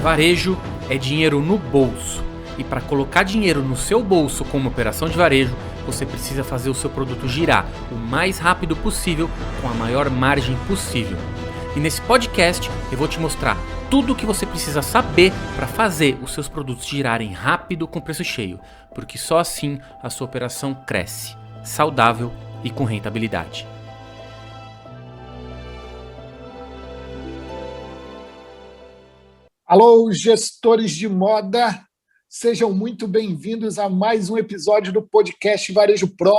Varejo é dinheiro no bolso. E para colocar dinheiro no seu bolso como operação de varejo, você precisa fazer o seu produto girar o mais rápido possível, com a maior margem possível. E nesse podcast eu vou te mostrar tudo o que você precisa saber para fazer os seus produtos girarem rápido com preço cheio, porque só assim a sua operação cresce, saudável e com rentabilidade. Alô, gestores de moda, sejam muito bem-vindos a mais um episódio do podcast Varejo Pro.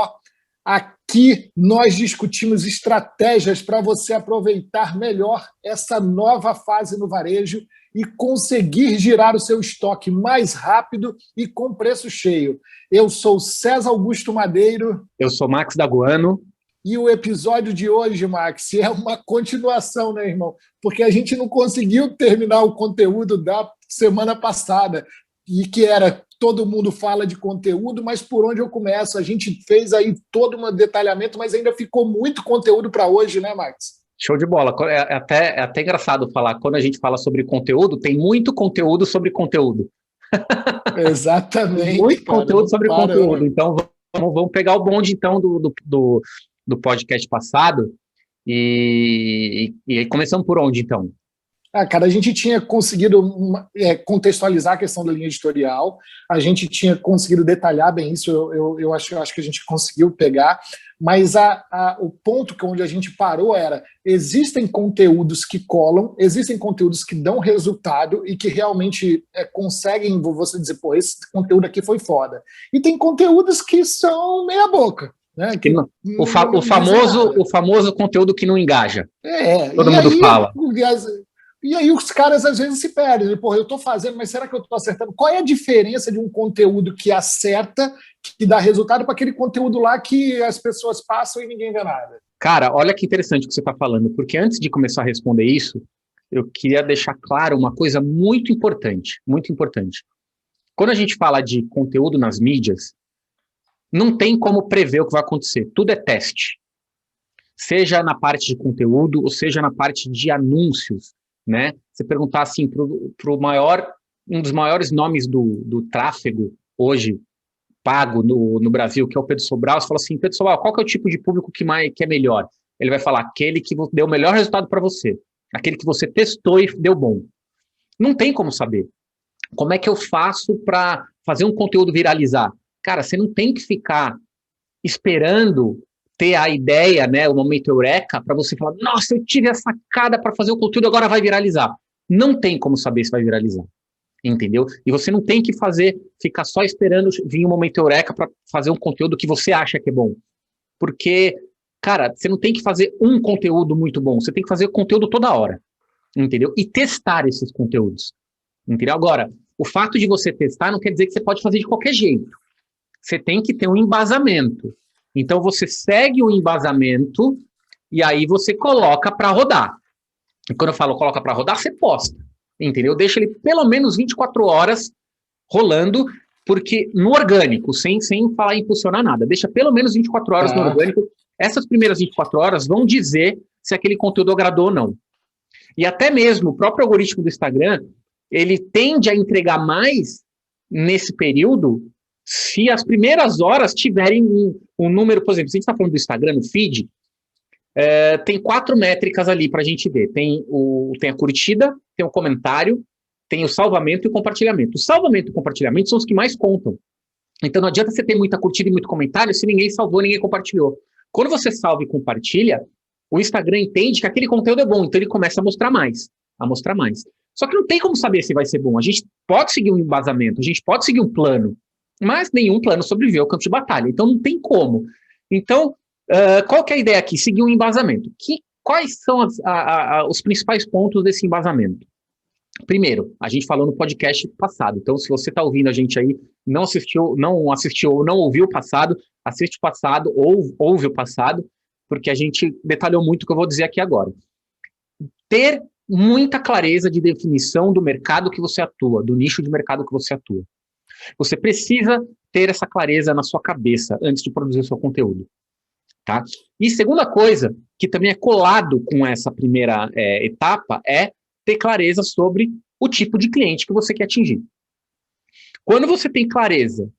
Aqui nós discutimos estratégias para você aproveitar melhor essa nova fase no varejo e conseguir girar o seu estoque mais rápido e com preço cheio. Eu sou César Augusto Madeiro. Eu sou Max Daguano. E o episódio de hoje, Max, é uma continuação, né, irmão? Porque a gente não conseguiu terminar o conteúdo da semana passada, e que era todo mundo fala de conteúdo, mas por onde eu começo? A gente fez aí todo um detalhamento, mas ainda ficou muito conteúdo para hoje, né, Max? Show de bola. É até engraçado falar, quando a gente fala sobre conteúdo, tem muito conteúdo sobre conteúdo. Exatamente. Muito conteúdo sobre conteúdo. Então, vamos pegar o bonde, então, do podcast passado e começamos por onde, então? Cara, a gente tinha conseguido contextualizar a questão da linha editorial, a gente tinha conseguido detalhar bem isso, eu acho que a gente conseguiu pegar, mas o ponto onde a gente parou era, existem conteúdos que colam, existem conteúdos que dão resultado e que realmente conseguem você dizer, pô, esse conteúdo aqui foi foda. E tem conteúdos que são meia boca. Né? O famoso conteúdo que não engaja. Todo mundo fala. E aí os caras às vezes se perdem. Pô, eu estou fazendo, mas será que eu estou acertando? Qual é a diferença de um conteúdo que acerta, que dá resultado, para aquele conteúdo lá que as pessoas passam e ninguém vê nada? Cara, olha que interessante o que você está falando, porque antes de começar a responder isso, eu queria deixar claro uma coisa muito importante, muito importante. Quando a gente fala de conteúdo nas mídias, não tem como prever o que vai acontecer. Tudo é teste. Seja na parte de conteúdo, ou seja na parte de anúncios, né? Você perguntar assim pro um dos maiores nomes do tráfego hoje pago no Brasil, que é o Pedro Sobral, você fala assim, Pedro Sobral, qual que é o tipo de público que é melhor? Ele vai falar, aquele que deu o melhor resultado para você, aquele que você testou e deu bom. Não tem como saber. Como é que eu faço para fazer um conteúdo viralizar? Cara, você não tem que ficar esperando ter a ideia, né, o momento eureka, para você falar, nossa, eu tive a sacada para fazer o conteúdo, agora vai viralizar. Não tem como saber se vai viralizar, entendeu? E você não tem que ficar só esperando vir o momento eureka para fazer um conteúdo que você acha que é bom. Porque, cara, você não tem que fazer um conteúdo muito bom, você tem que fazer conteúdo toda hora, entendeu? E testar esses conteúdos, entendeu? Agora, o fato de você testar não quer dizer que você pode fazer de qualquer jeito. Você tem que ter um embasamento. Então, você segue o embasamento e aí você coloca para rodar. E quando eu falo coloca para rodar, você posta, entendeu? Deixa ele pelo menos 24 horas rolando, porque no orgânico, sem falar em impulsionar nada, deixa pelo menos 24 horas no orgânico. Essas primeiras 24 horas vão dizer se aquele conteúdo agradou ou não. E até mesmo o próprio algoritmo do Instagram, ele tende a entregar mais nesse período se as primeiras horas tiverem um número, por exemplo, se a gente está falando do Instagram, no feed, tem 4 métricas ali para a gente ver. Tem a curtida, tem o comentário, tem o salvamento e o compartilhamento. O salvamento e o compartilhamento são os que mais contam. Então não adianta você ter muita curtida e muito comentário se ninguém salvou, ninguém compartilhou. Quando você salva e compartilha, o Instagram entende que aquele conteúdo é bom, então ele começa a mostrar mais. Só que não tem como saber se vai ser bom. A gente pode seguir um embasamento, a gente pode seguir um plano, mas nenhum plano sobreviveu ao campo de batalha, então não tem como. Então, qual que é a ideia aqui? Seguir um embasamento. Quais são os principais pontos desse embasamento? Primeiro, a gente falou no podcast passado, então se você está ouvindo a gente aí, não assistiu ou não ouviu o passado, assiste o passado ou ouve o passado, porque a gente detalhou muito o que eu vou dizer aqui agora. Ter muita clareza de definição do mercado que você atua, do nicho de mercado que você atua. Você precisa ter essa clareza na sua cabeça antes de produzir o seu conteúdo. Tá? E segunda coisa, que também é colado com essa primeira etapa, é ter clareza sobre o tipo de cliente que você quer atingir. Quando você tem clareza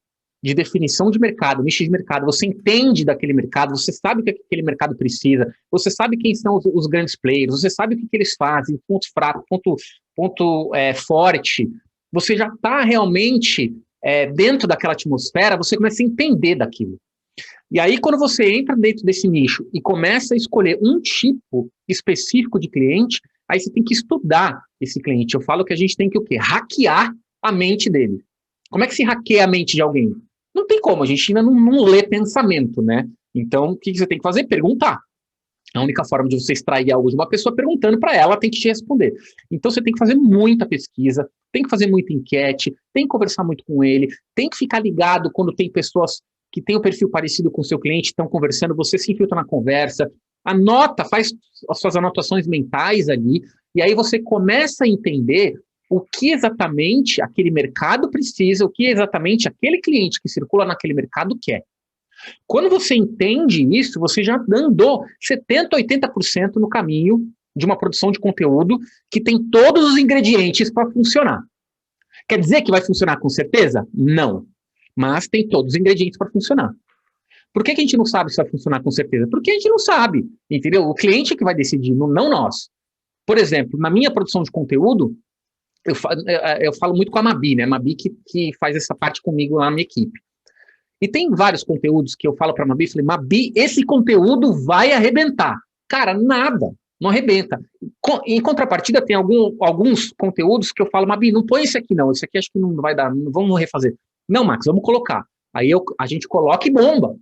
de definição de mercado, nicho de mercado, você entende daquele mercado, você sabe o que aquele mercado precisa, você sabe quem são os grandes players, você sabe o que eles fazem, ponto fraco, ponto forte, você já está realmente dentro daquela atmosfera, você começa a entender daquilo. E aí, quando você entra dentro desse nicho e começa a escolher um tipo específico de cliente, aí você tem que estudar esse cliente. Eu falo que a gente tem que o quê? Hackear a mente dele. Como é que se hackeia a mente de alguém? Não tem como, a gente ainda não lê pensamento, né? Então, o que você tem que fazer? Perguntar. A única forma de você extrair algo de uma pessoa perguntando para ela, tem que te responder. Então, você tem que fazer muita pesquisa, tem que fazer muita enquete, tem que conversar muito com ele, tem que ficar ligado quando tem pessoas que têm um perfil parecido com o seu cliente, estão conversando, você se infiltra na conversa, anota, faz as suas anotações mentais ali, e aí você começa a entender o que exatamente aquele mercado precisa, o que exatamente aquele cliente que circula naquele mercado quer. Quando você entende isso, você já andou 70%, 80% no caminho de uma produção de conteúdo que tem todos os ingredientes para funcionar. Quer dizer que vai funcionar com certeza? Não. Mas tem todos os ingredientes para funcionar. Por que a gente não sabe se vai funcionar com certeza? Porque a gente não sabe, entendeu? O cliente é que vai decidir, não nós. Por exemplo, na minha produção de conteúdo, eu falo muito com a Mabi, né? A Mabi que faz essa parte comigo lá na minha equipe. E tem vários conteúdos que eu falo para a Mabi, falei, Mabi, esse conteúdo vai arrebentar. Cara, nada, não arrebenta. Em contrapartida, tem alguns conteúdos que eu falo, Mabi, não põe esse aqui não, esse aqui acho que não vai dar, vamos refazer. Não, Max, vamos colocar. Aí a gente coloca e bomba.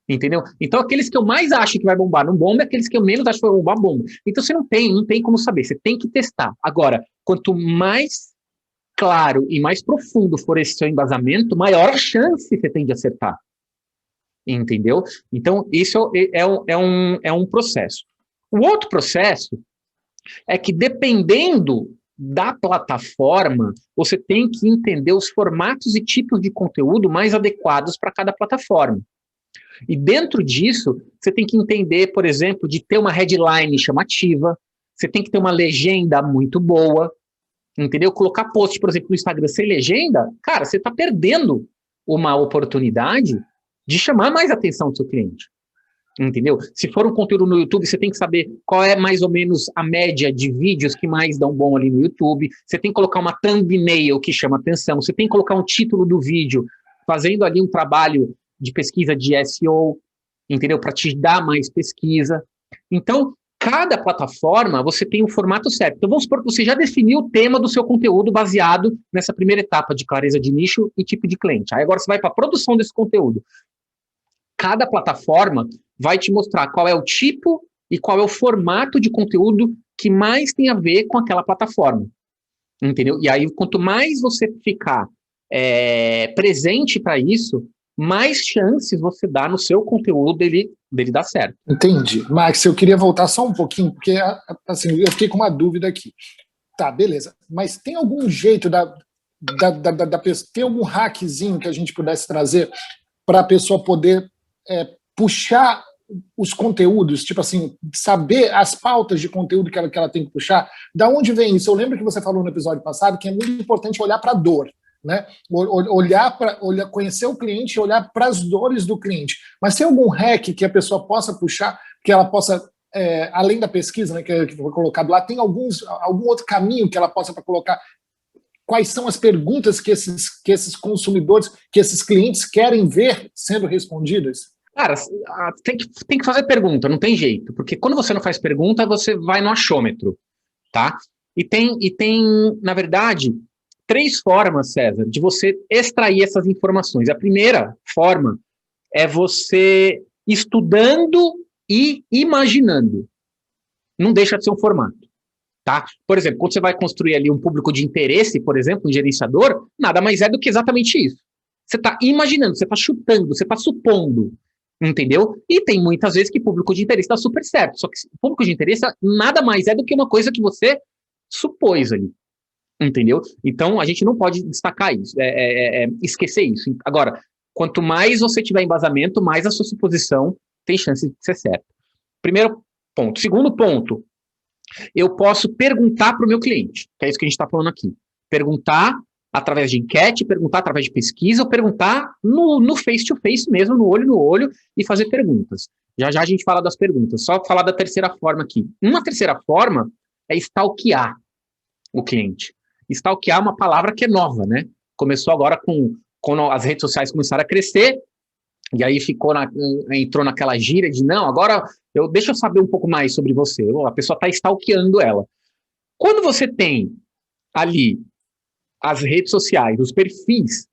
Entendeu? Então, aqueles que eu mais acho que vai bombar não bomba, aqueles que eu menos acho que vai bombar, bomba. Então, você não tem como saber, você tem que testar. Agora, quanto mais claro e mais profundo for esse seu embasamento, maior a chance você tem de acertar. Entendeu? Então, isso é um processo. O outro processo é que, dependendo da plataforma, você tem que entender os formatos e tipos de conteúdo mais adequados para cada plataforma. E dentro disso, você tem que entender, por exemplo, de ter uma headline chamativa, você tem que ter uma legenda muito boa, entendeu? Colocar post, por exemplo, no Instagram sem legenda, cara, você está perdendo uma oportunidade de chamar mais a atenção do seu cliente, entendeu? Se for um conteúdo no YouTube, você tem que saber qual é mais ou menos a média de vídeos que mais dão bom ali no YouTube, você tem que colocar uma thumbnail que chama atenção, você tem que colocar um título do vídeo, fazendo ali um trabalho de pesquisa de SEO, entendeu? Para te dar mais pesquisa. Então, cada plataforma, você tem um formato certo. Então, vamos supor que você já definiu o tema do seu conteúdo baseado nessa primeira etapa de clareza de nicho e tipo de cliente. Aí agora você vai para a produção desse conteúdo. Cada plataforma vai te mostrar qual é o tipo e qual é o formato de conteúdo que mais tem a ver com aquela plataforma. Entendeu? E aí, quanto mais você ficar presente para isso, mais chances você dá no seu conteúdo dele dar certo. Entendi. Max, eu queria voltar só um pouquinho, porque assim, eu fiquei com uma dúvida aqui. Tá, beleza. Mas tem algum jeito da pessoa, tem algum hackzinho que a gente pudesse trazer para a pessoa poder puxar os conteúdos, tipo assim, saber as pautas de conteúdo que ela tem que puxar? Da onde vem isso? Eu lembro que você falou no episódio passado que é muito importante olhar para a dor, né? Conhecer o cliente e olhar para as dores do cliente. Mas tem algum hack que a pessoa possa puxar, que ela possa, além da pesquisa, né, que foi colocado lá, tem algum outro caminho que ela possa colocar? Quais são as perguntas que esses consumidores, que esses clientes querem ver sendo respondidas? Cara, tem que fazer pergunta, não tem jeito. Porque quando você não faz pergunta, você vai no achômetro, tá? E tem, na verdade, 3 formas, César, de você extrair essas informações. A primeira forma é você estudando e imaginando. Não deixa de ser um formato, tá? Por exemplo, quando você vai construir ali um público de interesse, por exemplo, um gerenciador, nada mais é do que exatamente isso. Você está imaginando, você está chutando, você está supondo, entendeu? E tem muitas vezes que público de interesse está super certo, só que público de interesse nada mais é do que uma coisa que você supôs ali. Entendeu? Então, a gente não pode destacar isso, esquecer isso. Agora, quanto mais você tiver embasamento, mais a sua suposição tem chance de ser certa. Primeiro ponto. Segundo ponto, Eu posso perguntar para o meu cliente, que é isso que a gente está falando aqui. Perguntar através de enquete, perguntar através de pesquisa, ou perguntar no face-to-face mesmo, no olho, e fazer perguntas. Já já a gente fala das perguntas. Só falar da terceira forma aqui. Uma terceira forma é stalkear o cliente. Stalkear é uma palavra que é nova, né? Começou agora quando as redes sociais começaram a crescer, e aí entrou naquela gíria de, não, agora deixa eu saber um pouco mais sobre você. A pessoa está stalkeando ela. Quando você tem ali as redes sociais, os perfis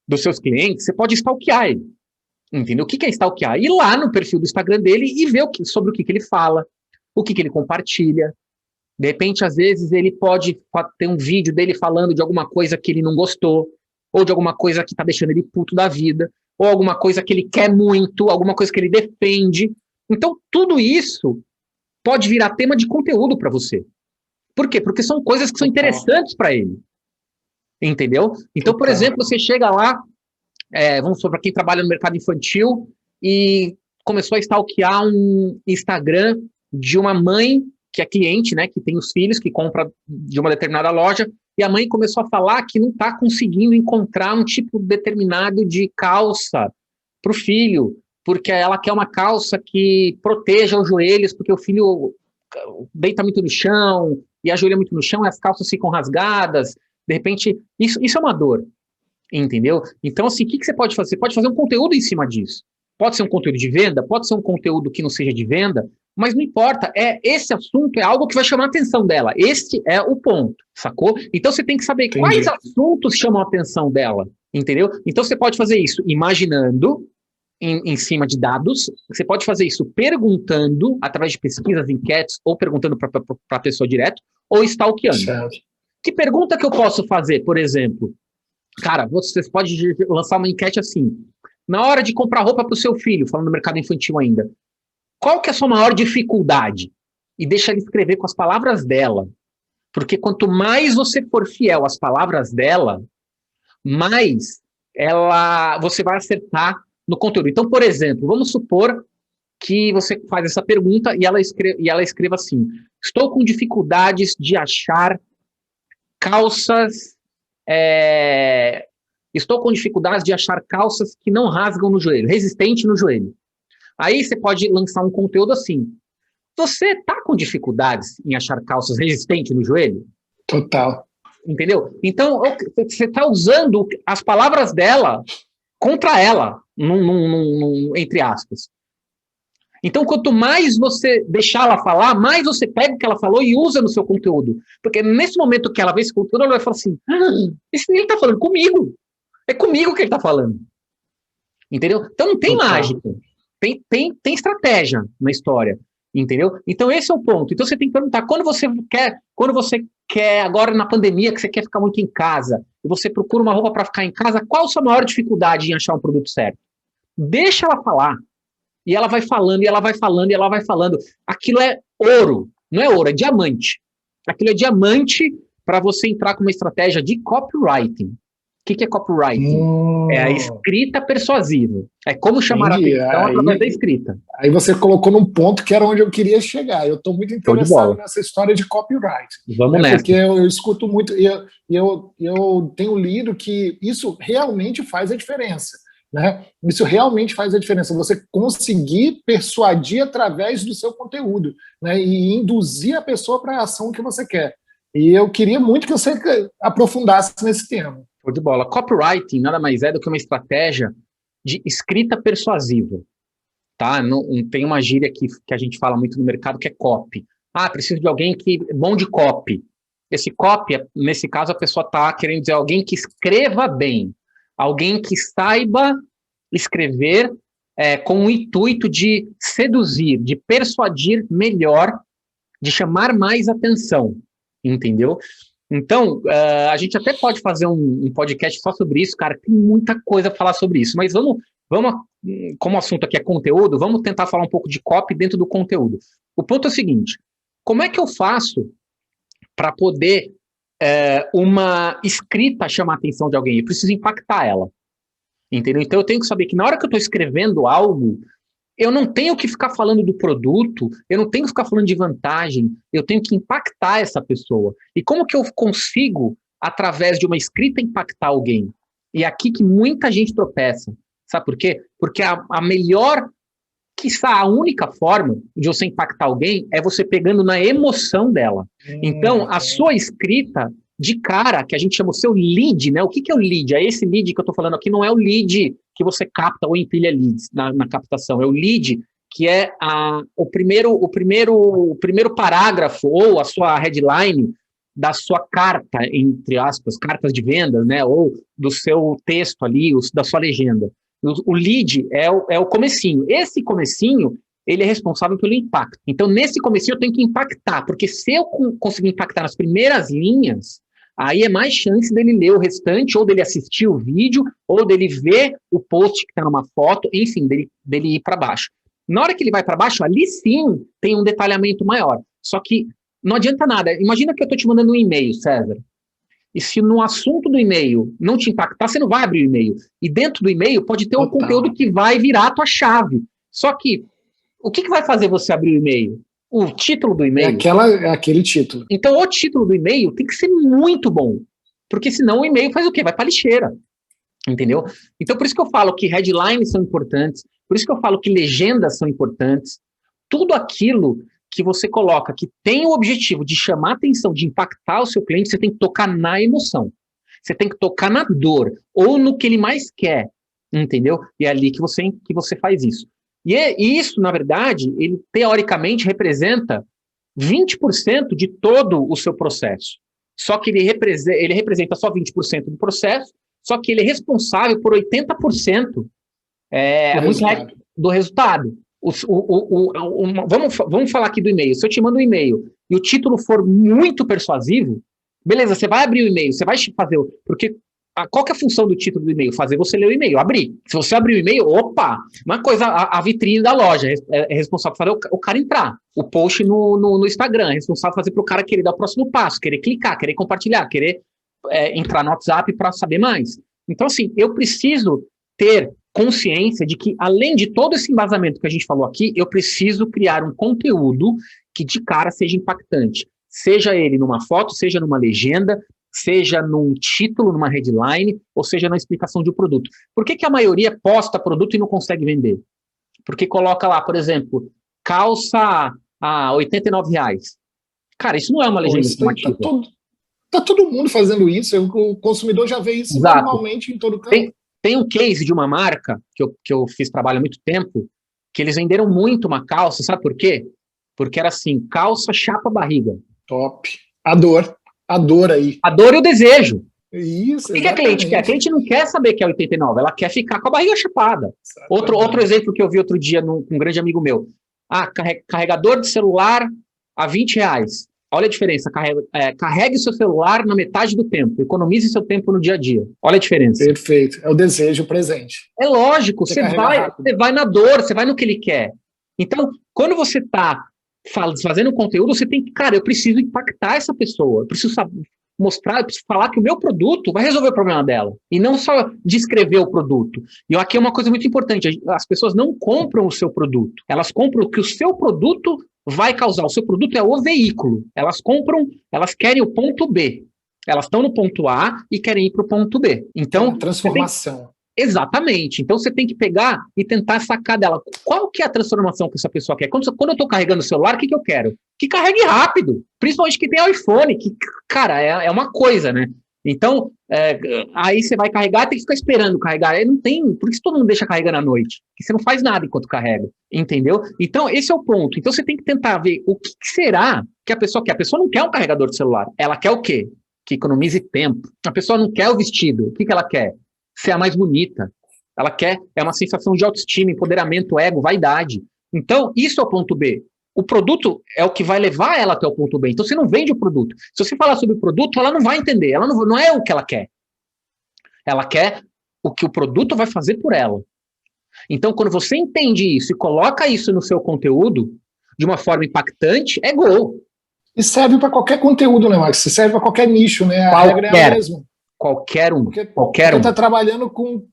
dos seus clientes, você pode stalkear ele. Entendeu? O que é stalkear? Ir lá no perfil do Instagram dele e ver sobre o que ele fala, o que ele compartilha. De repente, às vezes, ele pode ter um vídeo dele falando de alguma coisa que ele não gostou, ou de alguma coisa que está deixando ele puto da vida, ou alguma coisa que ele quer muito, alguma coisa que ele defende. Então, tudo isso pode virar tema de conteúdo para você. Por quê? Porque são coisas que são interessantes para ele. Entendeu? Então, por exemplo, você chega lá, vamos supor, para quem trabalha no mercado infantil, e começou a stalkear um Instagram de uma mãe que é cliente, né, que tem os filhos, que compra de uma determinada loja, e a mãe começou a falar que não está conseguindo encontrar um tipo determinado de calça para o filho, porque ela quer uma calça que proteja os joelhos, porque o filho deita muito no chão, e ajoelha muito no chão, e as calças ficam rasgadas. De repente, isso é uma dor, entendeu? Então, assim, o que você pode fazer? Você pode fazer um conteúdo em cima disso. Pode ser um conteúdo de venda, pode ser um conteúdo que não seja de venda, mas não importa, esse assunto é algo que vai chamar a atenção dela. Esse é o ponto, sacou? Então, você tem que saber quais assuntos chamam a atenção dela, entendeu? Então, você pode fazer isso imaginando, em cima de dados, você pode fazer isso perguntando, através de pesquisas, enquetes, ou perguntando para a pessoa direto, ou stalkeando. Certo. Que pergunta que eu posso fazer, por exemplo? Cara, você pode lançar uma enquete assim. Na hora de comprar roupa para o seu filho, falando no mercado infantil ainda, qual que é a sua maior dificuldade? E deixa ela escrever com as palavras dela. Porque quanto mais você for fiel às palavras dela, mais você vai acertar no conteúdo. Então, por exemplo, vamos supor que você faz essa pergunta e ela escreva assim: estou com dificuldades de achar calças... Estou com dificuldades de achar calças que não rasgam no joelho, resistente no joelho. Aí você pode lançar um conteúdo assim: você está com dificuldades em achar calças resistentes no joelho? Total. Entendeu? Então, você está usando as palavras dela contra ela, entre aspas. Então, quanto mais você deixar ela falar, mais você pega o que ela falou e usa no seu conteúdo. Porque nesse momento que ela vê esse conteúdo, ela vai falar assim: ele está falando comigo. É comigo que ele está falando. Entendeu? Então, não tem mágica. Tem estratégia na história. Entendeu? Então, esse é o ponto. Então, você tem que perguntar, quando você quer, agora na pandemia, que você quer ficar muito em casa, e você procura uma roupa para ficar em casa, qual a sua maior dificuldade em achar um produto certo? Deixa ela falar. E ela vai falando, e ela vai falando, e ela vai falando. Aquilo é ouro. Não é ouro, é diamante. Aquilo é diamante para você entrar com uma estratégia de copywriting. O que é copywriting? É a escrita persuasiva. É como chamar a atenção através da escrita. Aí você colocou num ponto que era onde eu queria chegar. Eu estou muito interessado nessa história de copywriting. Vamos nessa. Porque eu escuto muito, e eu tenho lido que isso realmente faz a diferença. Né? Isso realmente faz a diferença. Você conseguir persuadir através do seu conteúdo, né? E induzir a pessoa para a ação que você quer. E eu queria muito que você aprofundasse nesse tema. Show de bola. Copywriting nada mais é do que uma estratégia de escrita persuasiva. Tá? Não, tem uma gíria que a gente fala muito no mercado que é copy. Preciso de alguém que é bom de copy. Esse copy, nesse caso, a pessoa está querendo dizer alguém que escreva bem. Alguém que saiba escrever com o intuito de seduzir, de persuadir melhor, de chamar mais atenção. Entendeu? Então, a gente até pode fazer um podcast só sobre isso, cara. Tem muita coisa a falar sobre isso. Mas vamos, como o assunto aqui é conteúdo, vamos tentar falar um pouco de copy dentro do conteúdo. O ponto é o seguinte: como é que eu faço para poder uma escrita chamar a atenção de alguém? Eu preciso impactar ela. Entendeu? Então eu tenho que saber que na hora que eu estou escrevendo algo, eu não tenho que ficar falando do produto, eu não tenho que ficar falando de vantagem, eu tenho que impactar essa pessoa. E como que eu consigo, através de uma escrita, impactar alguém? E é aqui que muita gente tropeça. Sabe por quê? Porque a melhor, quiçá a única forma de você impactar alguém é você pegando na emoção dela. Então, a sua escrita, de cara, que a gente chama o seu lead, né? O que é o lead? É esse lead que eu estou falando aqui, não é o lead que você capta ou empilha leads na captação. É o lead que é o primeiro parágrafo ou a sua headline da sua carta, entre aspas, cartas de vendas, né? Ou do seu texto ali, da sua legenda. O lead é o comecinho. Esse comecinho, ele é responsável pelo impacto. Então, nesse comecinho, eu tenho que impactar, porque se eu conseguir impactar nas primeiras linhas, aí é mais chance dele ler o restante, ou dele assistir o vídeo, ou dele ver o post que está numa foto, enfim, dele ir para baixo. Na hora que ele vai para baixo, ali sim tem um detalhamento maior. Só que não adianta nada. Imagina que eu estou te mandando um e-mail, César. E se no assunto do e-mail não te impactar, você não vai abrir o e-mail. E dentro do e-mail pode ter um conteúdo que vai virar a tua chave. Só que, o que vai fazer você abrir o e-mail? O título do e-mail. É aquele título. Então, o título do e-mail tem que ser muito bom. Porque senão o e-mail faz o quê? Vai para a lixeira. Entendeu? Então, por isso que eu falo que headlines são importantes. Por isso que eu falo que legendas são importantes. Tudo aquilo que você coloca, que tem o objetivo de chamar a atenção, de impactar o seu cliente, você tem que tocar na emoção. Você tem que tocar na dor, ou no que ele mais quer, entendeu? E é ali que você faz isso. E isso, na verdade, ele teoricamente representa 20% de todo o seu processo. Só que ele representa só 20% do processo, só que ele é responsável por 80% do resultado. Vamos falar aqui do e-mail. Se eu te mando um e-mail e o título for muito persuasivo, beleza, você vai abrir o e-mail, você vai fazer... Porque qual que é a função do título do e-mail? Fazer você ler o e-mail, abrir. Se você abrir o e-mail, opa! Uma coisa, a vitrine da loja é responsável por fazer o cara entrar. O post no Instagram é responsável por fazer para o cara querer dar o próximo passo, querer clicar, querer compartilhar, querer entrar no WhatsApp para saber mais. Então, assim, eu preciso ter consciência de que, além de todo esse embasamento que a gente falou aqui, eu preciso criar um conteúdo que de cara seja impactante. Seja ele numa foto, seja numa legenda, seja num título, numa headline, ou seja na explicação de um produto. Por que a maioria posta produto e não consegue vender? Porque coloca lá, por exemplo, calça a R$89. Cara, isso não é uma legenda informativa. Tá todo mundo fazendo isso, o consumidor já vê isso normalmente em todo canto. Tem um case de uma marca, que eu fiz trabalho há muito tempo, que eles venderam muito uma calça, sabe por quê? Porque era assim, calça, chapa, barriga. Top. A dor aí. A dor e o desejo. Isso, o que a cliente quer? A cliente não quer saber que é 89, ela quer ficar com a barriga chapada. Outro exemplo que eu vi outro dia com um grande amigo meu. Carregador de celular a R$20. Olha a diferença. Carregue seu celular na metade do tempo. Economize seu tempo no dia a dia. Olha a diferença. Perfeito. É o desejo presente. É lógico. Você vai na dor, você vai no que ele quer. Então, quando você está fazendo conteúdo, você tem que, cara, eu preciso impactar essa pessoa. Eu preciso mostrar, eu preciso falar que o meu produto vai resolver o problema dela. E não só descrever o produto. E aqui é uma coisa muito importante. As pessoas não compram o seu produto. Elas compram o que o seu produto vai causar. O seu produto é o veículo. Elas querem o ponto B. Elas estão no ponto A e querem ir para o ponto B. Então, transformação. Exatamente. Então, você tem que pegar e tentar sacar dela. Qual que é a transformação que essa pessoa quer? Quando eu estou carregando o celular, o que eu quero? Que carregue rápido. Principalmente que tem iPhone, que, cara, é uma coisa, né? Então, aí você vai carregar, tem que ficar esperando carregar. Aí não tem, por isso todo mundo deixa carregando à noite? Porque você não faz nada enquanto carrega, entendeu? Então, esse é o ponto. Então, você tem que tentar ver o que será que a pessoa quer. A pessoa não quer um carregador de celular. Ela quer o quê? Que economize tempo. A pessoa não quer o vestido. O que ela quer? Ser a mais bonita. Ela quer, uma sensação de autoestima, empoderamento, ego, vaidade. Então, isso é o ponto B. O produto é o que vai levar ela até o ponto B. Então, você não vende o produto. Se você falar sobre o produto, ela não vai entender. Ela não é o que ela quer. Ela quer o que o produto vai fazer por ela. Então, quando você entende isso e coloca isso no seu conteúdo de uma forma impactante, é gol. E serve para qualquer conteúdo, né, Max? Serve para qualquer nicho, né? A regra é a mesma. Qualquer um. Porque está trabalhando com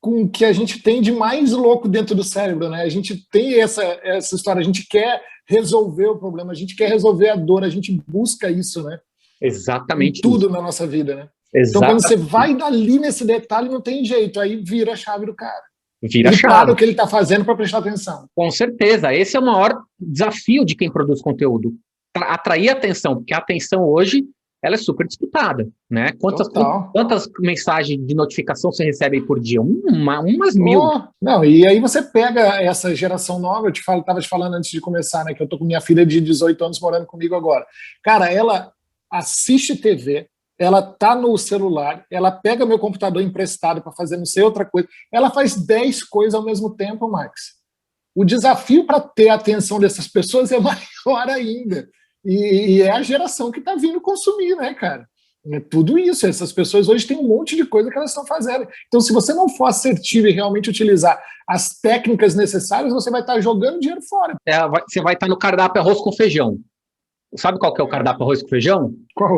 com o que a gente tem de mais louco dentro do cérebro, né? A gente tem essa história, a gente quer resolver o problema, a gente quer resolver a dor, a gente busca isso, né? Exatamente. Em tudo isso. na nossa vida, né? Exatamente. Então, quando você vai dali nesse detalhe, não tem jeito, aí vira a chave do cara. Vira a chave. Para o que ele está fazendo para prestar atenção. Com certeza, esse é o maior desafio de quem produz conteúdo, atrair atenção, porque a atenção hoje ela é super disputada, né? Quantas mensagens de notificação você recebe por dia? Umas 1000. Não, e aí você pega essa geração nova, estava te falando antes de começar, né? Que eu tô com minha filha de 18 anos morando comigo agora. Cara, ela assiste TV, ela tá no celular, ela pega meu computador emprestado para fazer não sei outra coisa, ela faz 10 coisas ao mesmo tempo, Max. O desafio para ter a atenção dessas pessoas é maior ainda. E é a geração que está vindo consumir, né, cara? É tudo isso. Essas pessoas hoje têm um monte de coisa que elas estão fazendo. Então, se você não for assertivo e realmente utilizar as técnicas necessárias, você vai estar jogando dinheiro fora. Você vai estar no cardápio arroz com feijão. Sabe qual que é o cardápio arroz com feijão? Qual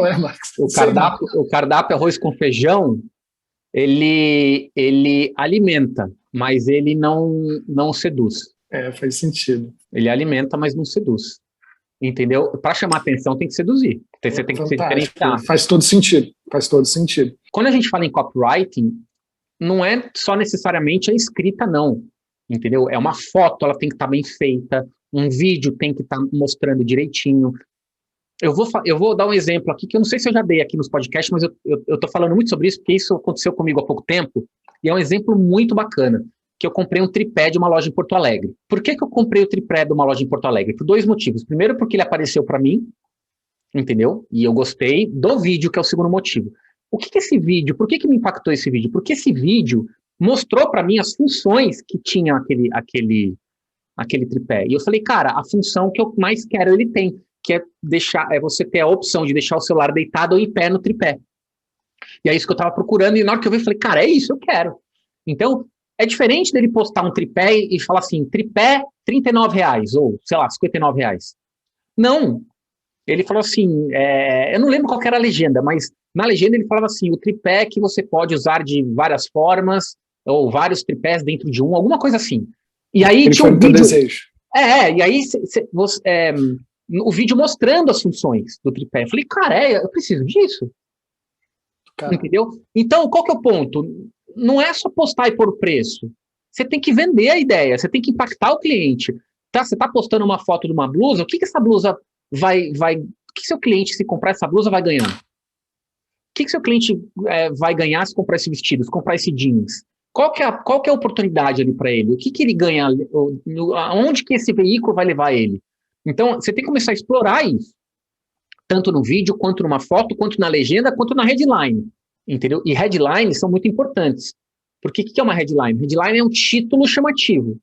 é, Max? O cardápio arroz com feijão, ele alimenta, mas ele não seduz. Faz sentido. Ele alimenta, mas não seduz. Entendeu? Para chamar atenção tem que seduzir. Você tem que se diferenciar. Faz todo sentido. Quando a gente fala em copywriting, não é só necessariamente a escrita, não. Entendeu? É uma foto, ela tem que estar bem feita, um vídeo tem que estar mostrando direitinho. Eu vou dar um exemplo aqui, que eu não sei se eu já dei aqui nos podcasts, mas eu tô falando muito sobre isso, porque isso aconteceu comigo há pouco tempo, e é um exemplo muito bacana, que eu comprei um tripé de uma loja em Porto Alegre. Por que eu comprei o tripé de uma loja em Porto Alegre? Por 2 motivos. Primeiro, porque ele apareceu para mim, entendeu? E eu gostei do vídeo, que é o segundo motivo. O que esse vídeo, por que me impactou esse vídeo? Porque esse vídeo mostrou para mim as funções que tinha aquele tripé. E eu falei, cara, a função que eu mais quero ele tem, que é você ter a opção de deixar o celular deitado ou em pé no tripé. E é isso que eu estava procurando, e na hora que eu vi, eu falei, cara, é isso, eu quero. Então, é diferente dele postar um tripé e falar assim, tripé R$39, ou, sei lá, R$59. Não. Ele falou assim, eu não lembro qual que era a legenda, mas na legenda ele falava assim, o tripé que você pode usar de várias formas, ou vários tripés dentro de um, alguma coisa assim. E aí ele tinha um vídeo... desejo. E aí o vídeo mostrando as funções do tripé. Eu falei, cara, eu preciso disso. Cara. Entendeu? Então, qual que é o ponto? Não é só postar e pôr o preço. Você tem que vender a ideia, você tem que impactar o cliente. Tá? Você está postando uma foto de uma blusa, o que essa blusa vai... O que seu cliente, se comprar essa blusa, vai ganhar? O que seu cliente vai ganhar se comprar esse vestido, se comprar esse jeans? Qual que é a oportunidade ali para ele? O que ele ganha? Aonde que esse veículo vai levar ele? Então, você tem que começar a explorar isso. Tanto no vídeo, quanto numa foto, quanto na legenda, quanto na headline. Entendeu? E headlines são muito importantes. Porque o que é uma headline? Headline é um título chamativo.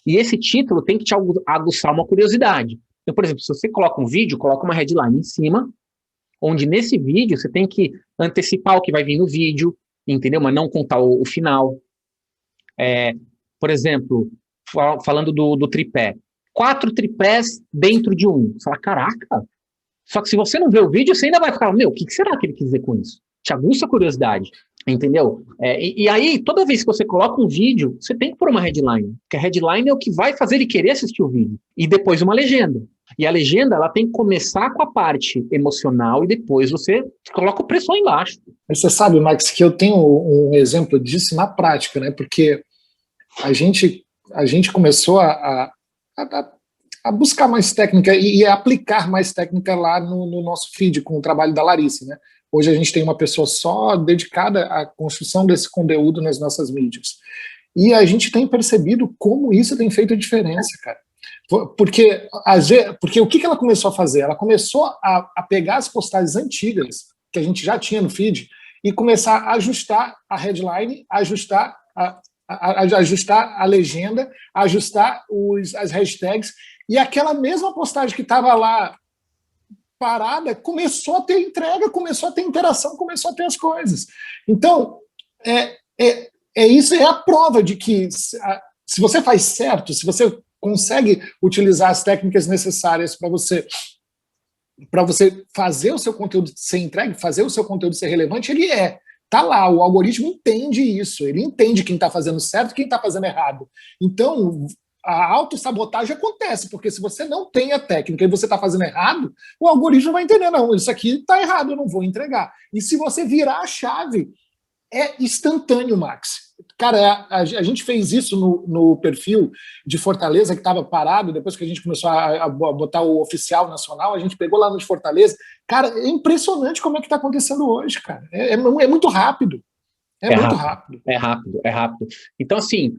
E esse título tem que te aguçar uma curiosidade. Então, por exemplo, se você coloca um vídeo, coloca uma headline em cima, onde nesse vídeo você tem que antecipar o que vai vir no vídeo, entendeu? Mas não contar o final. Por exemplo, falando do tripé. 4 tripés dentro de um. Você fala, caraca! Só que se você não vê o vídeo, você ainda vai ficar, o que será que ele quis dizer com isso? Te aguça a curiosidade, entendeu? E aí, toda vez que você coloca um vídeo, você tem que pôr uma headline, porque a headline é o que vai fazer ele querer assistir o vídeo. E depois uma legenda. E a legenda, ela tem que começar com a parte emocional e depois você coloca o preço lá embaixo. Mas você sabe, Max, que eu tenho um exemplo disso na prática, né? Porque a gente começou a buscar mais técnica e aplicar mais técnica lá no nosso feed, com o trabalho da Larissa, né? Hoje a gente tem uma pessoa só dedicada à construção desse conteúdo nas nossas mídias. E a gente tem percebido como isso tem feito a diferença, cara. Porque o que ela começou a fazer? Ela começou a pegar as postagens antigas, que a gente já tinha no feed, e começar a ajustar a headline, ajustar a legenda, ajustar as hashtags, e aquela mesma postagem que estava lá parada começou a ter entrega, começou a ter interação, começou a ter as coisas. Então, isso é a prova de que se você faz certo, se você consegue utilizar as técnicas necessárias para você fazer o seu conteúdo ser entregue, fazer o seu conteúdo ser relevante, ele tá lá, o algoritmo entende isso, ele entende quem está fazendo certo e quem está fazendo errado. Então, a autossabotagem acontece, porque se você não tem a técnica e você está fazendo errado, o algoritmo vai entender, não, isso aqui está errado, eu não vou entregar. E se você virar a chave, é instantâneo, Max. Cara, a gente fez isso no perfil de Fortaleza, que estava parado, depois que a gente começou a botar o oficial nacional, a gente pegou lá no de Fortaleza. Cara, é impressionante como é que está acontecendo hoje, cara. É muito rápido. É muito rápido. É rápido, é rápido. Então, assim,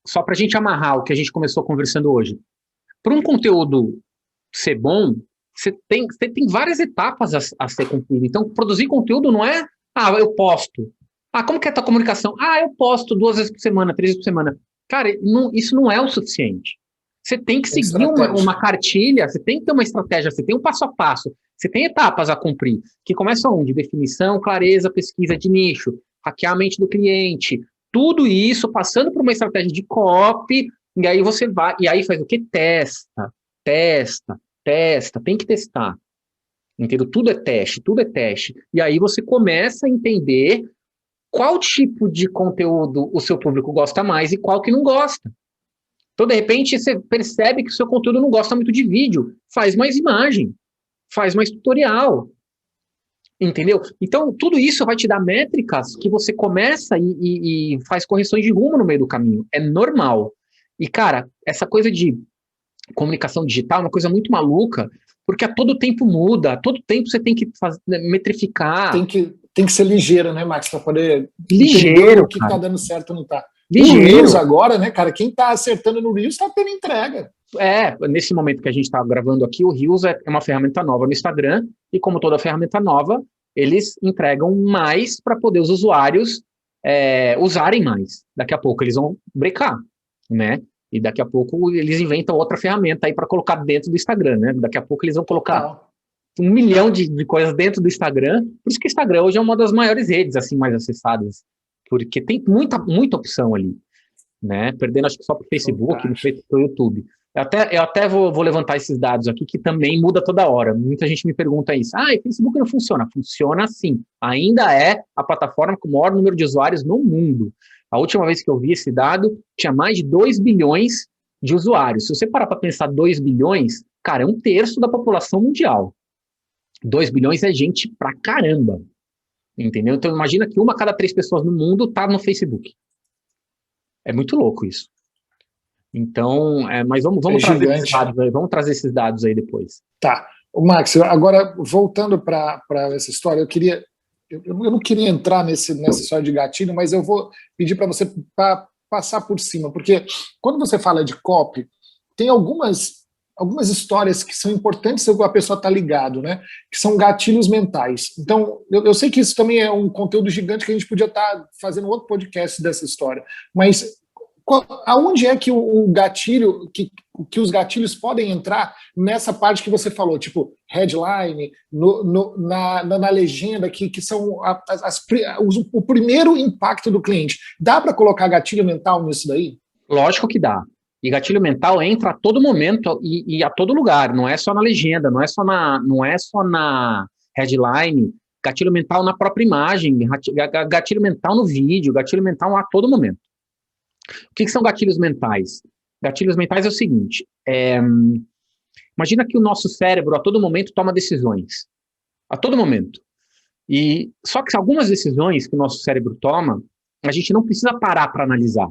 só para a gente amarrar o que a gente começou conversando hoje. Para um conteúdo ser bom, você tem várias etapas a ser cumprido. Então, produzir conteúdo não é, eu posto. Como que é a tua comunicação? Eu posto 2 vezes por semana, 3 vezes por semana. Cara, isso não é o suficiente. Você tem que seguir uma cartilha, você tem que ter uma estratégia, você tem um passo a passo, você tem etapas a cumprir, que começam onde? Definição, clareza, pesquisa de nicho, hackear a mente do cliente, tudo isso passando por uma estratégia de copy, e aí você vai, e aí faz o quê? Testa, tem que testar. Entendeu? Tudo é teste. E aí você começa a entender qual tipo de conteúdo o seu público gosta mais e qual que não gosta. Então, de repente, você percebe que o seu conteúdo não gosta muito de vídeo. Faz mais imagem, faz mais tutorial. Entendeu? Então, tudo isso vai te dar métricas que você começa e faz correções de rumo no meio do caminho. É normal. E, cara, essa coisa de comunicação digital é uma coisa muito maluca, porque a todo tempo muda, a todo tempo você tem que metrificar. Tem que ser ligeiro, né, Max, para poder entender o que está dando certo ou não está. Ligeiro. No Reels agora, né, cara, quem está acertando no Reels está tendo entrega. Nesse momento que a gente está gravando aqui, o Reels é uma ferramenta nova no Instagram, e como toda ferramenta nova, eles entregam mais para poder os usuários usarem mais. Daqui a pouco eles vão brecar, né? E daqui a pouco eles inventam outra ferramenta aí para colocar dentro do Instagram, né? Daqui a pouco eles vão colocar 1 milhão de coisas dentro do Instagram. Por isso que o Instagram hoje é uma das maiores redes assim mais acessadas, porque tem muita opção ali, né? Perdendo acho que só para o Facebook, para o YouTube. Eu até vou levantar esses dados aqui, que também muda toda hora. Muita gente me pergunta isso. O Facebook não funciona. Funciona sim. Ainda é a plataforma com o maior número de usuários no mundo. A última vez que eu vi esse dado, tinha mais de 2 bilhões de usuários. Se você parar para pensar 2 bilhões, cara, é 1/3 da população mundial. 2 bilhões é gente pra caramba. Entendeu? Então, imagina que 1 a cada 3 pessoas no mundo tá no Facebook. É muito louco isso. Então, mas vamos trazer esses dados aí, vamos trazer esses dados aí depois. Tá. Max, agora, voltando para essa história, eu não queria entrar nessa história de gatilho, mas eu vou pedir para você passar por cima, porque quando você fala de copy, tem algumas histórias que são importantes a pessoa estar ligado, né? Que são gatilhos mentais. Então, eu sei que isso também é um conteúdo gigante que a gente podia estar fazendo outro podcast dessa história, mas aonde é que o gatilho, que os gatilhos podem entrar nessa parte que você falou, tipo headline, na legenda, que são o primeiro impacto do cliente. Dá para colocar gatilho mental nisso daí? Lógico que dá. E gatilho mental entra a todo momento e a todo lugar, não é só na legenda, não é só na headline, gatilho mental na própria imagem, gatilho mental no vídeo, gatilho mental a todo momento. O que são gatilhos mentais? Gatilhos mentais é o seguinte, imagina que o nosso cérebro a todo momento toma decisões, a todo momento. E só que algumas decisões que o nosso cérebro toma, a gente não precisa parar para analisar.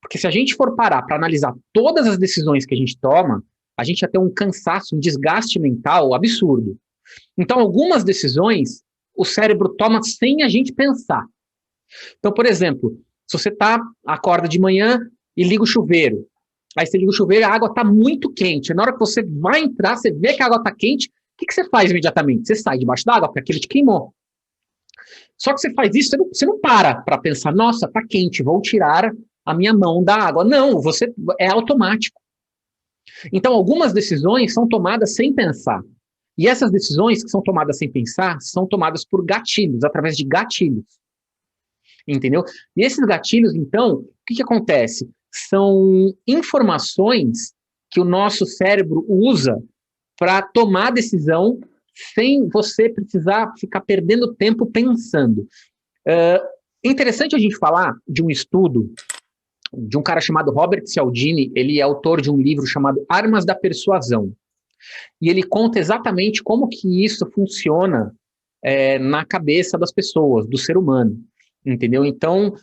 Porque se a gente for parar para analisar todas as decisões que a gente toma, a gente ia ter um cansaço, um desgaste mental absurdo. Então, algumas decisões, o cérebro toma sem a gente pensar. Então, por exemplo, se você acorda de manhã e liga o chuveiro, aí você liga o chuveiro e a água está muito quente. Na hora que você vai entrar, você vê que a água está quente, o que você faz imediatamente? Você sai debaixo da água, porque aquele te queimou. Só que você faz isso, você não para pensar, nossa, está quente, vou tirar a minha mão da água. Não, é automático. Então, algumas decisões são tomadas sem pensar. E essas decisões que são tomadas sem pensar, são tomadas por gatilhos, através de gatilhos. Entendeu? E esses gatilhos, então, o que acontece? São informações que o nosso cérebro usa para tomar decisão sem você precisar ficar perdendo tempo pensando. É interessante a gente falar de um estudo de um cara chamado Robert Cialdini. Ele é autor de um livro chamado Armas da Persuasão. E ele conta exatamente como que isso funciona na cabeça das pessoas, do ser humano, entendeu? Então,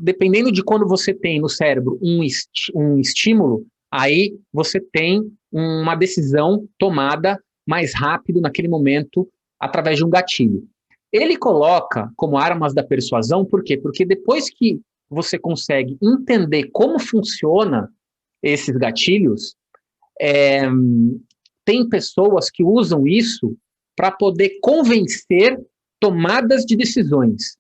dependendo de quando você tem no cérebro um estímulo, aí você tem uma decisão tomada mais rápido naquele momento através de um gatilho. Ele coloca como armas da persuasão, por quê? Porque depois que você consegue entender como funciona esses gatilhos, tem pessoas que usam isso para poder convencer tomadas de decisões.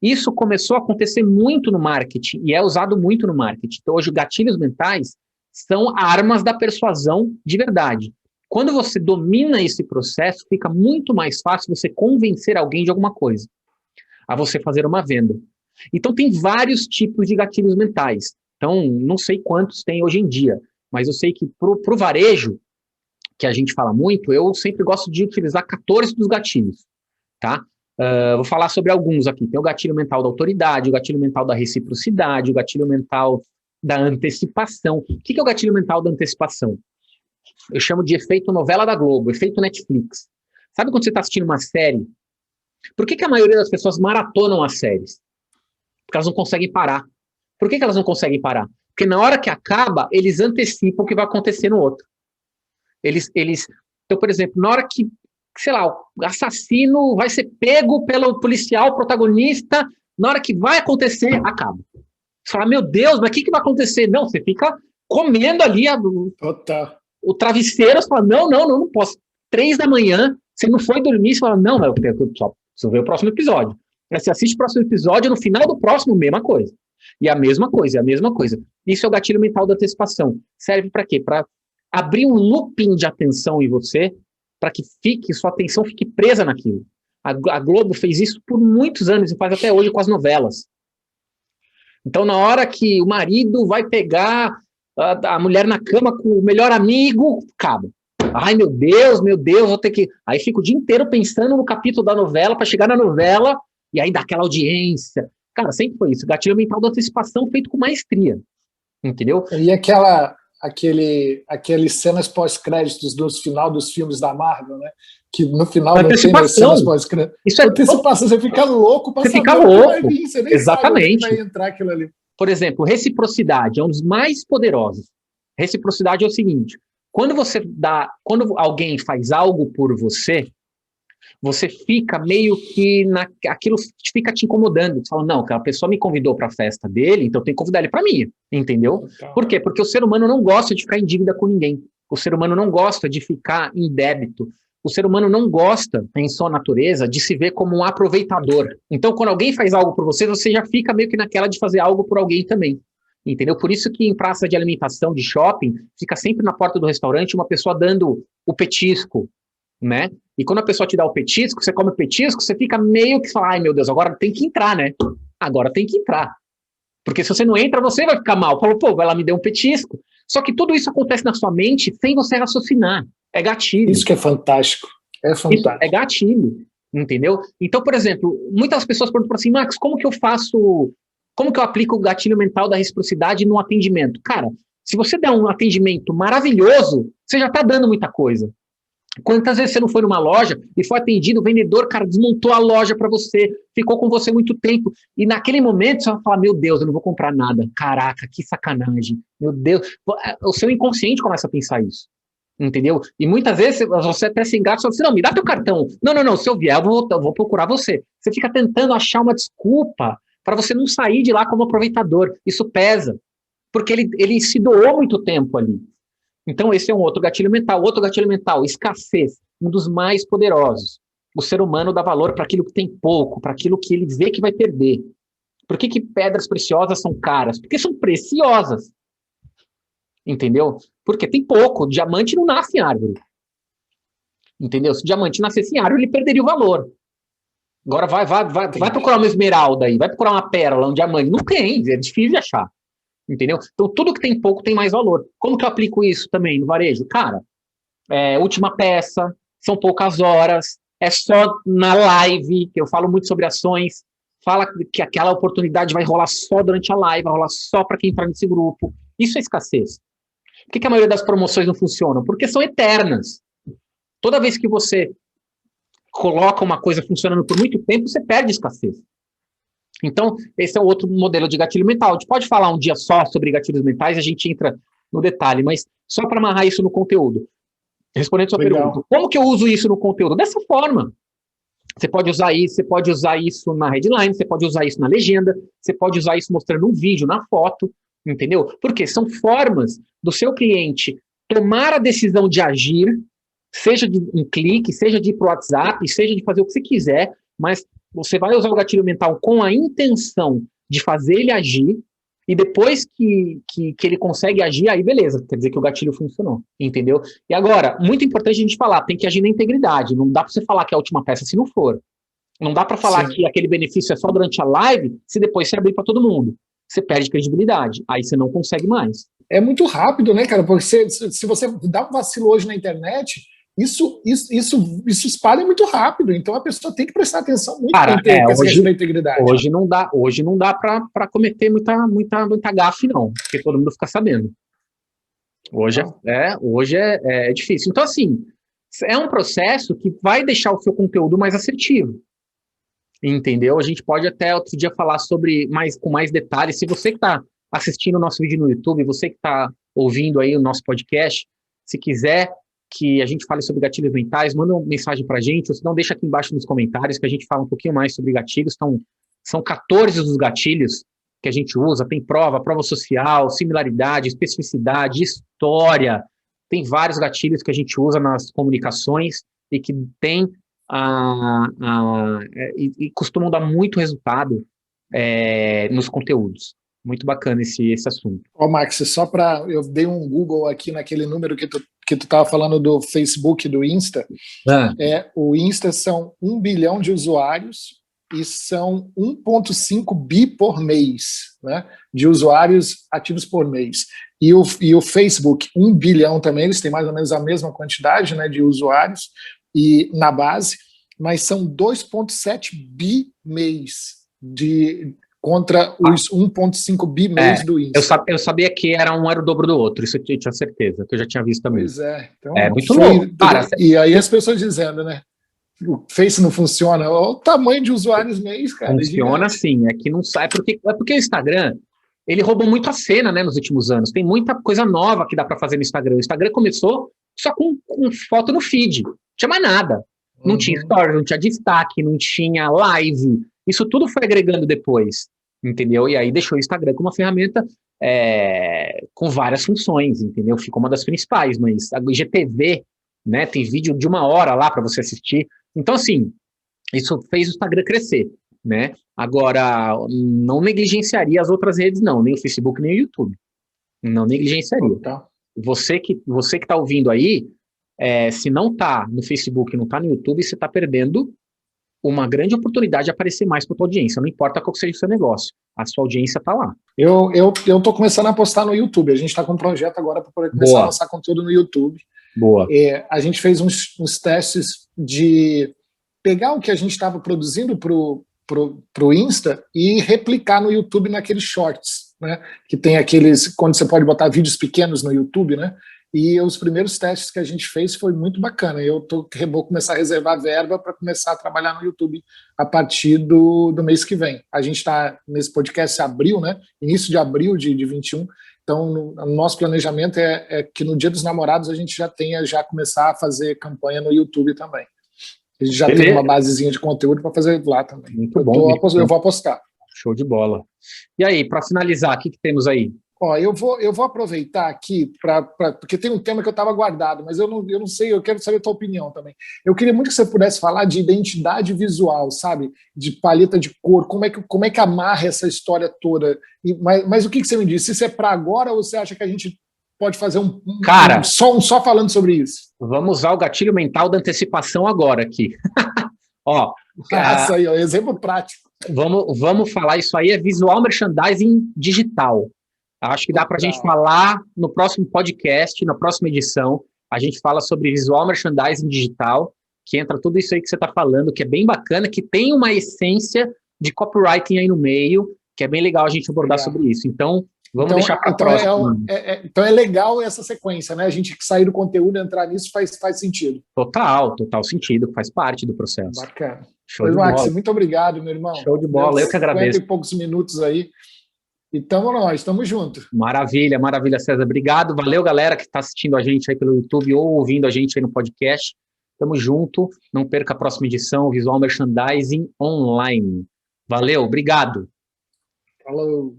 Isso começou a acontecer muito no marketing e é usado muito no marketing. Então, hoje, gatilhos mentais são armas da persuasão de verdade. Quando você domina esse processo, fica muito mais fácil você convencer alguém de alguma coisa, a você fazer uma venda. Então, tem vários tipos de gatilhos mentais. Então, não sei quantos tem hoje em dia, mas eu sei que para o varejo, que a gente fala muito, eu sempre gosto de utilizar 14 dos gatilhos, tá? Vou falar sobre alguns aqui. Tem o gatilho mental da autoridade, o gatilho mental da reciprocidade, o gatilho mental da antecipação. O que é o gatilho mental da antecipação? Eu chamo de efeito novela da Globo, efeito Netflix. Sabe quando você está assistindo uma série? Por que a maioria das pessoas maratonam as séries? Porque elas não conseguem parar. Por que elas não conseguem parar? Porque na hora que acaba, eles antecipam o que vai acontecer no outro. Então, por exemplo, na hora que, sei lá, o assassino vai ser pego pelo policial protagonista, na hora que vai acontecer, acaba. Você fala, meu Deus, mas o que vai acontecer? Não, você fica comendo ali o travesseiro, você fala, não posso. 3 da manhã, você não foi dormir, você fala, não, eu preciso ver o próximo episódio. Aí você assiste o próximo episódio, no final do próximo, mesma coisa. E a mesma coisa. Isso é o gatilho mental da antecipação. Serve para quê? Para abrir um looping de atenção em você, para que sua atenção fique presa naquilo. A Globo fez isso por muitos anos e faz até hoje com as novelas. Então, na hora que o marido vai pegar a mulher na cama com o melhor amigo, acaba. Ai, meu Deus, vou ter que... Aí fica o dia inteiro pensando no capítulo da novela, para chegar na novela, e aí dá aquela audiência. Cara, sempre foi isso. Gatilho mental da antecipação feito com maestria. Entendeu? E aqueles cenas pós-créditos do final dos filmes da Marvel, né? Que no final não tem mais cenas pós-créditos. Isso é antecipação, você fica louco para saber o que vai vir, você nem exatamente. Sabe onde vai entrar aquilo ali. Por exemplo, reciprocidade é um dos mais poderosos. Reciprocidade é o seguinte: quando alguém faz algo por você, você fica meio que aquilo fica te incomodando. Você fala, não, aquela pessoa me convidou para a festa dele, então eu tenho que convidar ele para mim, entendeu? Por quê? Porque o ser humano não gosta de ficar em dívida com ninguém. O ser humano não gosta de ficar em débito. O ser humano não gosta, em sua natureza, de se ver como um aproveitador. Então, quando alguém faz algo por você, você já fica meio que naquela de fazer algo por alguém também. Entendeu? Por isso que em praça de alimentação, de shopping, fica sempre na porta do restaurante uma pessoa dando o petisco, né? E quando a pessoa te dá o petisco, você come o petisco, você fica meio que fala, ai meu Deus, agora tem que entrar, né? Agora tem que entrar. Porque se você não entra, você vai ficar mal. Falou, pô, ela me deu um petisco. Só que tudo isso acontece na sua mente sem você raciocinar. É gatilho. Isso que é fantástico. Isso é gatilho, entendeu? Então, por exemplo, muitas pessoas perguntam assim, Max, como que eu aplico o gatilho mental da reciprocidade no atendimento? Cara, se você der um atendimento maravilhoso, você já está dando muita coisa. Quantas vezes você não foi numa loja e foi atendido, o vendedor, cara, desmontou a loja para você, ficou com você muito tempo, e naquele momento você vai falar, meu Deus, eu não vou comprar nada, caraca, que sacanagem, meu Deus, o seu inconsciente começa a pensar isso, entendeu? E muitas vezes você até se engana e fala assim, não, me dá teu cartão, não, se eu vier eu vou procurar você fica tentando achar uma desculpa para você não sair de lá como aproveitador, isso pesa, porque ele se doou muito tempo ali. Então, esse é um outro gatilho mental. Outro gatilho mental, escassez, um dos mais poderosos. O ser humano dá valor para aquilo que tem pouco, para aquilo que ele vê que vai perder. Por que pedras preciosas são caras? Porque são preciosas. Entendeu? Porque tem pouco. Diamante não nasce em árvore. Entendeu? Se o diamante nascesse em árvore, ele perderia o valor. Agora vai procurar uma esmeralda aí, vai procurar uma pérola, um diamante. Não tem, é difícil de achar. Entendeu? Então, tudo que tem pouco tem mais valor. Como que eu aplico isso também no varejo? Cara, última peça, são poucas horas, é só na live, que eu falo muito sobre ações, fala que aquela oportunidade vai rolar só durante a live, vai rolar só para quem entrar nesse grupo. Isso é escassez. Por que a maioria das promoções não funcionam? Porque são eternas. Toda vez que você coloca uma coisa funcionando por muito tempo, você perde escassez. Então, esse é o outro modelo de gatilho mental. A gente pode falar um dia só sobre gatilhos mentais, a gente entra no detalhe, mas só para amarrar isso no conteúdo. Respondendo a sua pergunta, como que eu uso isso no conteúdo? Dessa forma. Você pode usar isso na headline, você pode usar isso na legenda, você pode usar isso mostrando um vídeo, na foto, entendeu? Porque são formas do seu cliente tomar a decisão de agir, seja de um clique, seja de ir para o WhatsApp, seja de fazer o que você quiser, mas você vai usar o gatilho mental com a intenção de fazer ele agir, e depois que ele consegue agir, aí beleza, quer dizer que o gatilho funcionou, entendeu? E agora, muito importante a gente falar, tem que agir na integridade, não dá para você falar que é a última peça se não for. Não dá para falar que aquele benefício é só durante a live, se depois você abrir para todo mundo. Você perde credibilidade, aí você não consegue mais. É muito rápido, né, cara? Porque se você dá um vacilo hoje na internet, isso espalha muito rápido. Então a pessoa tem que prestar atenção muito com essa questão da integridade. Hoje não dá para cometer muita gafe, não, porque todo mundo fica sabendo. Hoje é difícil. Então, assim, é um processo que vai deixar o seu conteúdo mais assertivo. Entendeu? A gente pode até outro dia falar com mais detalhes. Se você que está assistindo o nosso vídeo no YouTube, você que está ouvindo aí o nosso podcast, se quiser que a gente fale sobre gatilhos mentais, manda uma mensagem para a gente, ou se não, deixa aqui embaixo nos comentários que a gente fala um pouquinho mais sobre gatilhos. São 14 os gatilhos que a gente usa, tem prova social, similaridade, especificidade, história, tem vários gatilhos que a gente usa nas comunicações e que tem e costumam dar muito resultado nos conteúdos. Muito bacana esse assunto. Max, eu dei um Google aqui naquele número que tu estava falando do Facebook e do Insta. O Insta são 1 bilhão de usuários e são 1,5 bi por mês, né, de usuários ativos por mês. E o Facebook, 1 bilhão também, eles têm mais ou menos a mesma quantidade, né, de usuários e na base, mas são 2,7 bi mês contra os 1,5 bi mês do Insta. Eu sabia que um era o dobro do outro, isso eu tinha certeza, que eu já tinha visto também. Pois é. Então, muito louco. E aí as pessoas dizendo, né, o Face não funciona, olha o tamanho de usuários mês, cara. Funciona sim, é que não sai, porque o Instagram, ele roubou muito a cena, né, nos últimos anos. Tem muita coisa nova que dá para fazer no Instagram. O Instagram começou só com foto no feed, não tinha mais nada. Não tinha stories, não tinha destaque, não tinha live. Isso tudo foi agregando depois, entendeu? E aí deixou o Instagram como uma ferramenta com várias funções, entendeu? Ficou uma das principais, mas a IGTV, né, tem vídeo de 1 hora lá para você assistir. Então, assim, isso fez o Instagram crescer, né? Agora, não negligenciaria as outras redes, não, nem o Facebook, nem o YouTube. Não negligenciaria. Tá. Você que está ouvindo aí, se não está no Facebook, não está no YouTube, você está perdendo uma grande oportunidade de aparecer mais para a tua audiência. Não importa qual seja o seu negócio, a sua audiência está lá. Eu estou começando a postar no YouTube. A gente está com um projeto agora para poder começar a lançar conteúdo no YouTube. Boa. A gente fez uns testes de pegar o que a gente estava produzindo pro Insta e replicar no YouTube naqueles shorts, né? Que tem aqueles, quando você pode botar vídeos pequenos no YouTube, né? E os primeiros testes que a gente fez foi muito bacana. Eu vou começar a reservar verba para começar a trabalhar no YouTube a partir do mês que vem. A gente está nesse podcast em abril, né? Início de abril de 21. Então, o nosso planejamento é que no Dia dos Namorados a gente já começar a fazer campanha no YouTube também. A gente já tem uma basezinha de conteúdo para fazer lá também. Muito bom. Eu vou apostar. Show de bola. E aí, para finalizar, o que temos aí? Eu vou aproveitar aqui, porque tem um tema que eu estava guardado, mas eu não sei, eu quero saber a tua opinião também. Eu queria muito que você pudesse falar de identidade visual, sabe? De paleta de cor, como é que amarra essa história toda. Mas o que você me disse? Isso é para agora ou você acha que a gente pode fazer só falando sobre isso? Vamos usar o gatilho mental da antecipação agora aqui. Isso aí, exemplo prático. Vamos falar, isso aí é visual merchandising digital. Acho que dá para a gente falar no próximo podcast, na próxima edição. a gente fala sobre visual merchandising digital, que entra tudo isso aí que você está falando, que é bem bacana, que tem uma essência de copywriting aí no meio, que é bem legal a gente abordar sobre isso. Então, vamos deixar para a próxima. Então é legal essa sequência, né? A gente sair do conteúdo e entrar nisso faz sentido. Total sentido, faz parte do processo. Bacana. Show de Max, bola. muito obrigado, meu irmão. Show de bola, eu que agradeço. 50 e poucos minutos aí. E estamos juntos. Maravilha, César. Obrigado, valeu, galera que está assistindo a gente aí pelo YouTube ou ouvindo a gente aí no podcast. Tamo junto, não perca a próxima edição, Visual Merchandising Online. Valeu, obrigado. Falou.